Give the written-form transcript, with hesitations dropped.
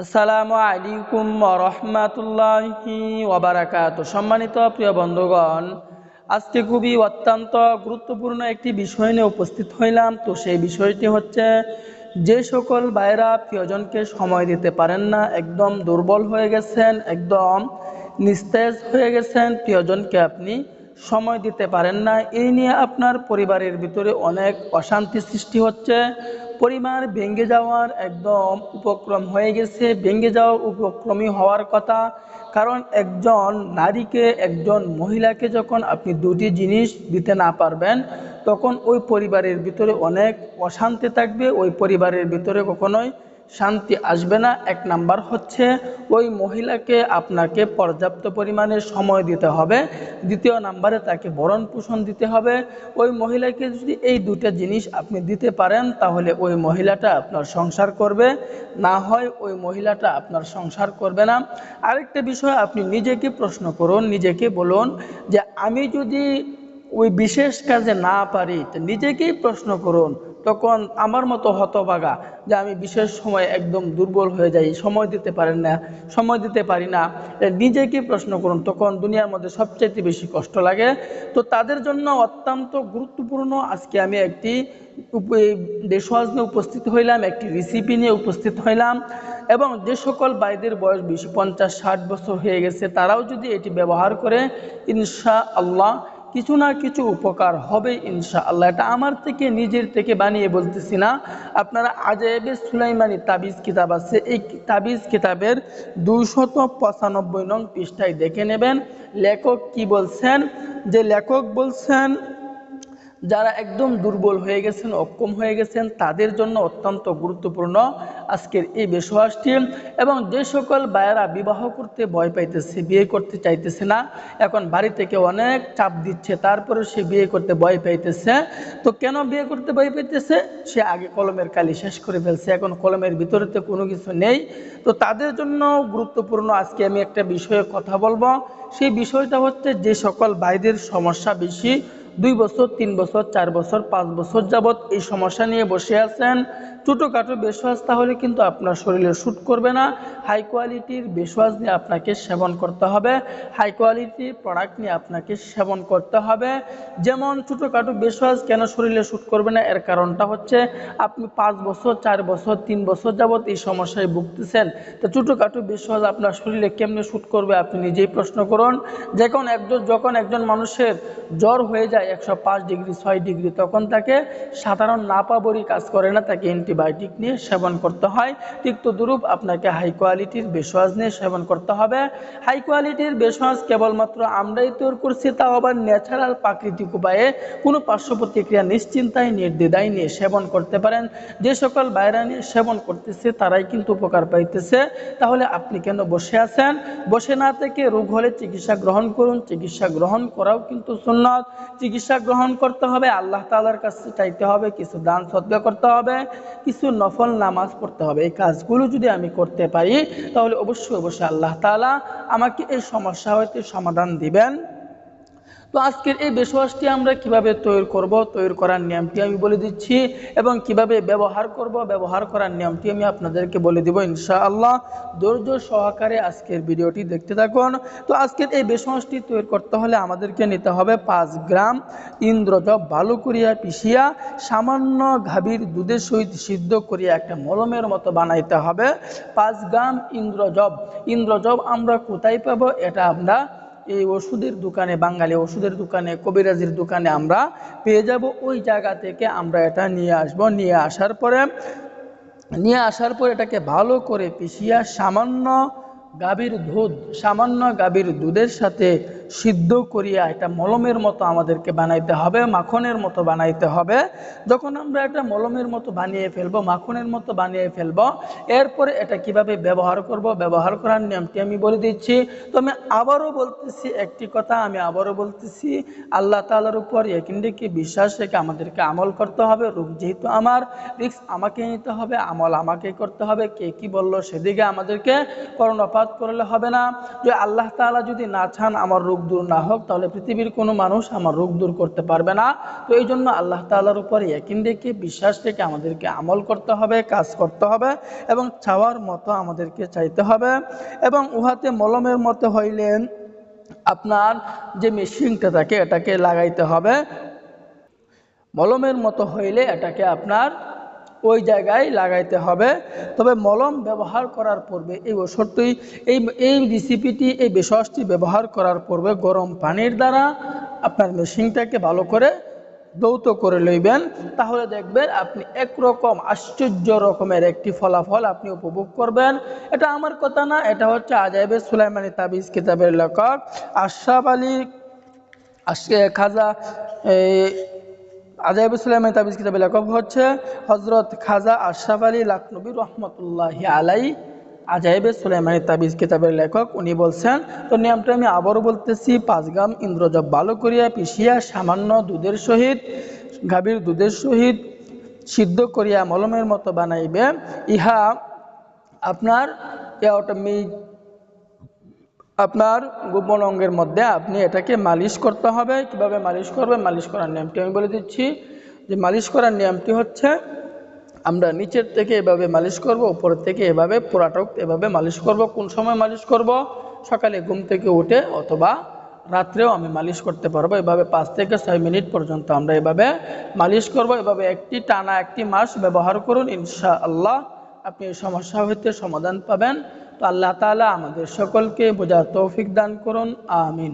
আসসালামু আলাইকুম ওয়া রাহমাতুল্লাহি ওয়া বারাকাতুহু। সম্মানিত প্রিয় বন্ধুগণ, আজকে খুবই অত্যন্ত গুরুত্বপূর্ণ একটি বিষয় নিয়ে উপস্থিত হইলাম। তো সেই বিষয়টি হচ্ছে, যে সকল ভাইরা প্রিয়জনকে সময় দিতে পারেন না, একদম দুর্বল হয়ে গেছেন, একদম নিস্তেজ হয়ে গেছেন, প্রিয়জনকে আপনি সময় দিতে পারেন না, এই নিয়ে আপনার পরিবারের ভিতরে অনেক অশান্তি সৃষ্টি হচ্ছে, পরিবার ভেঙে যাওয়ার একদম উপক্রম হয়ে গেছে, ভেঙে যাওয়ার উপক্রমই হওয়ার কথা। কারণ একজন নারীকে, একজন মহিলাকে যখন আপনি দুটি জিনিস দিতে না পারবেন, তখন ওই পরিবারের ভিতরে অনেক অশান্তি থাকবে, ওই পরিবারের ভিতরে কখনোই শান্তি আসবে না। এক নাম্বার হচ্ছে, ওই মহিলাকে আপনাকে পর্যাপ্ত পরিমাণে সময় দিতে হবে। দ্বিতীয় নাম্বারে তাকে ভরণ পোষণ দিতে হবে। ওই মহিলাকে যদি এই দুটো জিনিস আপনি দিতে পারেন, তাহলে ওই মহিলাটা আপনার সংসার করবে, না হয় ওই মহিলাটা আপনার সংসার করবে না। আরেকটা বিষয়, আপনি নিজেকে প্রশ্ন করুন, নিজেকে বলুন যে আমি যদি ওই বিশেষ কাজে না পারি, তো নিজেকেই প্রশ্ন করুন, তখন আমার মতো হতভাগা যে আমি বিশেষ সময় একদম দুর্বল হয়ে যাই, সময় দিতে পারেন না, সময় দিতে পারি না, নিজেকে প্রশ্ন করুন, তখন দুনিয়ার মধ্যে সবচাইতে বেশি কষ্ট লাগে। তো তাদের জন্য অত্যন্ত গুরুত্বপূর্ণ আজকে আমি একটি দেশওয়াজ নিয়ে উপস্থিত হইলাম, একটি রেসিপি নিয়ে উপস্থিত হইলাম। এবং যে সকল ভাইদের বয়স বেশি 50-60 বছর হয়ে গেছে, তারাও যদি এটি ব্যবহার করে, ইনশাআল্লাহ কিছু না কিছু উপকার হবে ইনশাআল্লাহ। এটা আমার থেকে, নিজের থেকে বানিয়ে বলতেছি না। আপনারা আজাইবে সুলাইমানি তাবিজ কিতাব আছে, এই তাবিজ কিতাবের 295 নং পৃষ্ঠায় দেখে নেবেন লেখক কি বলছেন। যে লেখক বলছেন, যারা একদম দুর্বল হয়ে গেছেন, অক্ষম হয়ে গেছেন, তাদের জন্য অত্যন্ত গুরুত্বপূর্ণ আজকের এই বিষয়টি। এবং যে সকল ভাইয়েরা বিবাহ করতে ভয় পাইতেছে, বিয়ে করতে চাইতেছে না, এখন বাড়ি থেকে অনেক চাপ দিচ্ছে, তারপরে সে বিয়ে করতে ভয় পাইতেছে। তো কেন বিয়ে করতে ভয় পাইতেছে? সে আগে কলমের কালি শেষ করে ফেলছে, এখন কলমের ভিতরে তো কোনো কিছু নেই। তো তাদের জন্য গুরুত্বপূর্ণ আজকে আমি একটা বিষয়ে কথা বলবো। সেই বিষয়টা হচ্ছে, যে সকল ভাইদের সমস্যা বেশি, 2 বছর, 3 বছর, 4 বছর, 5 বছর যাবৎ এই সমস্যা নিয়ে বসে আছেন, ছোটোখাটো বেশওয়াজ তাহলে কিন্তু আপনার শরীরে শ্যুট করবে না। হাই কোয়ালিটির বেশওয়াজ নিয়ে আপনাকে সেবন করতে হবে, হাই কোয়ালিটির প্রোডাক্ট নিয়ে আপনাকে সেবন করতে হবে। যেমন ছোটোখাটো বেশওয়াজ কেন শরীরে শ্যুট করবে না, এর কারণটা হচ্ছে, আপনি 5 বছর, 4 বছর, 3 বছর যাবৎ এই সমস্যায় ভুগতেছেন। তো ছোটোখাটো বেশওয়াজ আপনার শরীরে কেমনে শ্যুট করবে, আপনি নিজেই প্রশ্ন করুন। যখন একজন মানুষের জ্বর হয়ে যায় 105 ডিগ্রি 6 ডিগ্রি, তখন তাকে সাধারণ নাপাবরি কাজ করে না, তাকে অ্যান্টিবায়োটিক নিয়ে সেবন করতে হয়। ঠিক তদ্রূপ আপনাকে হাই কোয়ালিটির বেশওয়াজ নিয়ে সেবন করতে হবে। হাই কোয়ালিটির বেশওয়াজ কেবলমাত্র আমরাই তৈরি করছি, তাও আবার ন্যাচারাল প্রাকৃতিক উপায়ে, কোনো পার্শ্ব প্রতিক্রিয়া নিশ্চিন্তায় নির্দ্বিধায় নিয়ে সেবন করতে পারেন। যে সকল বাইরা নিয়ে সেবন করতেছে তারাই কিন্তু উপকার পাইতেছে। তাহলে আপনি কেন বসে আছেন? বসে না থেকে রোগ হলে চিকিৎসা গ্রহণ করুন। চিকিৎসা গ্রহণ করাও কিন্তু সুন্নাত। চিকিৎসা গ্রহণ করতে হবে, আল্লাহ তাআলার কাছে চাইতে হবে, কিছু দান সদকা করতে হবে, কিছু নফল নামাজ পড়তে হবে। এই কাজগুলো যদি আমি করতে পারি, তাহলে অবশ্যই অবশ্যই আল্লাহ তাআলা আমাকে এই সমস্যা হইতে সমাধান দিবেন। তো আজকের এই বেশওয়াজটি আমরা কিভাবে তৈরি করব, তৈরি করার নিয়মটি আমি বলে দিচ্ছি, এবং কিভাবে ব্যবহার করব, ব্যবহার করার নিয়মটি আমি আপনাদেরকে বলে দিব ইনশাআল্লাহ। ধৈর্য সহকারে আজকের ভিডিওটি দেখতে থাকুন। তো আজকের এই বেশওয়াজটি তৈরি করতে হলে আমাদেরকে নিতে হবে 5 গ্রাম ইন্দ্রজব ভালো করিয়া পিষিয়া সামান্য গাভীর দুধের সহিত সিদ্ধ করিয়া একটা মলমের মতো বানাইতে হবে। 5 গ্রাম ইন্দ্রজব আমরা কোথায় পাবো? এটা আমরা এই ওষুধের দোকানে, বাঙালি ওষুধের দোকানে, কবিরাজির দোকানে আমরা পেয়ে যাব। ওই জায়গা থেকে আমরা এটা নিয়ে আসব। নিয়ে আসার পর এটাকে ভালো করে পিষিয়া সামান্য গাভীর দুধের সাথে সিদ্ধ করিয়া এটা মলমের মতো আমাদেরকে বানাইতে হবে, মাখনের মতো বানাইতে হবে। যখন আমরা এটা মলমের মতো বানিয়ে ফেলবো, মাখনের মতো বানিয়ে ফেলবো, এরপরে এটা কিভাবে ব্যবহার করব, ব্যবহার করার নিয়মটি আমি বলে দিচ্ছি। তো আমি আবারও বলতেছি একটি কথা, আল্লাহ তাআলার উপর ইয়াকিন রেখে, বিশ্বাস রেখে আমাদেরকে আমল করতে হবে। রোগ যেহেতু আমার, রিস্ক আমাকে নিতে হবে, আমল আমাকে করতে হবে। কে কি বললো সেদিকে আমাদেরকে কর্ণপাত করলে হবে না। যে আল্লাহ তাআলা যদি না চান আমার রোগ দূর না হোক, তাহলে পৃথিবীর কোনো মানুষ আমার রোগ দূর করতে পারবে না। তো এই জন্য আল্লাহ তাআলার উপরে ইয়াকিন রেখে, বিশ্বাস রেখে আমাদেরকে আমল করতে হবে, কাজ করতে হবে এবং চাওয়ার মতো আমাদেরকে চাইতে হবে। এবং উহাতে মলমের মতো হইলে আপনার যে মেশিনটা থাকে এটাকে লাগাইতে হবে। মলমের মতো হইলে এটাকে আপনার ওই জায়গায় লাগাইতে হবে। তবে মলম ব্যবহার করার পূর্বে এই ওষুধটি, এই রেসিপিটি, এই ভেষজটি ব্যবহার করার পূর্বে গরম পানির দ্বারা আপনার মেশিনটাকে ভালো করে ধৌত করে লইবেন। তাহলে দেখবেন আপনি একরকম আশ্চর্য রকমের একটি ফলাফল আপনি উপভোগ করবেন। এটা আমার কথা না, এটা হচ্ছে আজাইবে সুলাইমানি তাবিজ কিতাবের লেখক আশরাফ আলী খাজা, আজাইবে সুলাইমানি তাবিজ কিতাবের লেখক হচ্ছে হযরত খাজা আশরাফ আলী লাখনবী রহমতুল্লাহি আলাই। আজাইবে সুলাইমানি তাবিজ কিতাবের লেখক উনি বলছেন। তো নিয়মটা আমি আবারও বলতেছি, 5 গ্রাম ইন্দ্রজব ভালো করিয়া পিষিয়া সামান্য দুধের সহিত, গাভীর দুধের সহিত সিদ্ধ করিয়া মলমের মতো বানাইবে। ইহা আপনার আপনার গোপন অঙ্গের মধ্যে আপনি এটাকে মালিশ করতে হবে। কিভাবে মালিশ করবে, মালিশ করার নিয়মটি আমি বলে দিচ্ছি। যে মালিশ করার নিয়মটি হচ্ছে, আমরা নিচের থেকে এভাবে মালিশ করব, উপর থেকে এভাবে পুরাটক এভাবে মালিশ করব। কোন সময় মালিশ করব? সকালে ঘুম থেকে উঠে অথবা রাত্রেও আমি মালিশ করতে পারবো। এভাবে 5 থেকে 6 মিনিট পর্যন্ত আমরা এভাবে মালিশ করব। এভাবে টানা 1 মাস ব্যবহার করুন, ইনশাআল্লাহ আপনি এই সমস্যা হইতে সমাধান পাবেন। তো আল্লাহ তাআলা আমাদের সকলকে বোঝার তৌফিক দান করুন, আমিন।